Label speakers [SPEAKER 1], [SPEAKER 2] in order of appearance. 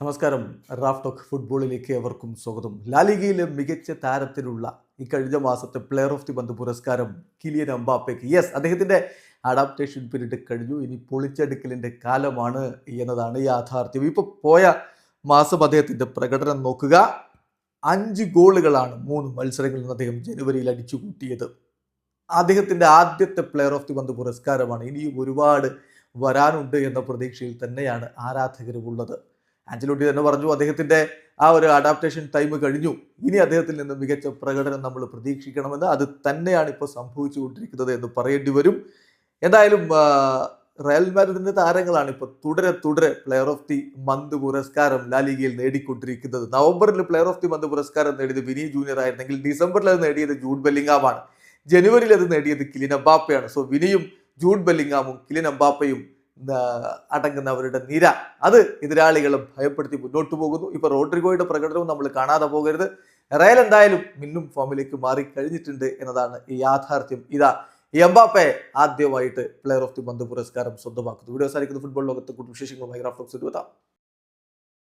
[SPEAKER 1] നമസ്കാരം. Raf talk ഫുട്ബോളിലേക്ക് എവർക്കും സ്വാഗതം. ലാലിഗയിലെ മികച്ച താരത്തിനുള്ള ഈ കഴിഞ്ഞ മാസത്തെ പ്ലെയർ ഓഫ് ദി മന്ത് പുരസ്കാരം കിലിയൻ എംബാപ്പയ്ക്ക്. യെസ്, അദ്ദേഹത്തിൻ്റെ അഡാപ്റ്റേഷൻ പീരീഡ് കഴിഞ്ഞു. ഇനി പൊളിച്ചെടുക്കലിൻ്റെ കാലമാണ് എന്നതാണ് യാഥാർത്ഥ്യം. ഇപ്പോൾ പോയ മാസം അദ്ദേഹത്തിൻ്റെ പ്രകടനം നോക്കുക. 5 ഗോളുകളാണ് 3 മത്സരങ്ങളിൽ നിന്ന് അദ്ദേഹം ജനുവരിയിൽ അടിച്ചു കൂട്ടിയത്. അദ്ദേഹത്തിൻ്റെ ആദ്യത്തെ പ്ലെയർ ഓഫ് ദി മന്ത് പുരസ്കാരമാണ്. ഇനിയും ഒരുപാട് വരാനുണ്ട് എന്ന പ്രതീക്ഷയിൽ തന്നെയാണ് ആരാധകരുമുള്ളത്. ആഞ്ചലോട്ടി തന്നെ പറഞ്ഞു, അദ്ദേഹത്തിൻ്റെ ആ ഒരു അഡാപ്റ്റേഷൻ ടൈം കഴിഞ്ഞു, ഇനി അദ്ദേഹത്തിൽ നിന്ന് മികച്ച പ്രകടനം നമ്മൾ പ്രതീക്ഷിക്കണമെന്ന്. അത് തന്നെയാണ് ഇപ്പോൾ സംഭവിച്ചുകൊണ്ടിരിക്കുന്നത് എന്ന് പറയേണ്ടി വരും. എന്തായാലും റയൽ മാഡ്രിഡിന്റെ താരങ്ങളാണ് ഇപ്പോൾ തുടരെ പ്ലെയർ ഓഫ് ദി മന്ത് പുരസ്കാരം ലാലിഗയിൽ നേടിക്കൊണ്ടിരിക്കുന്നത്. നവംബറിൽ പ്ലെയർ ഓഫ് ദി മന്ത് പുരസ്കാരം നേടിയത് വിനി ജൂനിയർ ആയിരുന്നെങ്കിൽ ഡിസംബറിൽ അത് നേടിയത് ജൂഡ് ബെല്ലിംഗാമാണ്. ജനുവരിയിൽ അത് നേടിയത് കിലിയൻ എംബാപ്പയാണ്. സോ വിനിയും ജൂഡ് ബെല്ലിംഗാമും കിലിയൻ എംബാപ്പയും അടങ്ങുന്നവരുടെ നിര അത് എതിരാളികളെ ഭയപ്പെടുത്തി മുന്നോട്ട് പോകുന്നു. ഇപ്പൊ റോഡ്രിഗോയുടെ പ്രകടനവും നമ്മൾ കാണാതെ പോകരുത്. റയൽ എന്തായാലും മിന്നും ഫോമിലേക്ക് മാറി കഴിഞ്ഞിട്ടുണ്ട് എന്നതാണ് ഈ യാഥാർത്ഥ്യം. ഇതാ എംബാപ്പെ ആദ്യമായിട്ട് പ്ലെയർ ഓഫ് ദി മന്ത് പുരസ്കാരം സ്വന്തമാക്കുന്നു. വീഡിയോ സാധിക്കുന്ന ഫുട്ബോൾ ലോകത്തെ കൂടുതൽ വിശേഷങ്ങളുമായി റാഫ് ടോക്സ് എത്താം.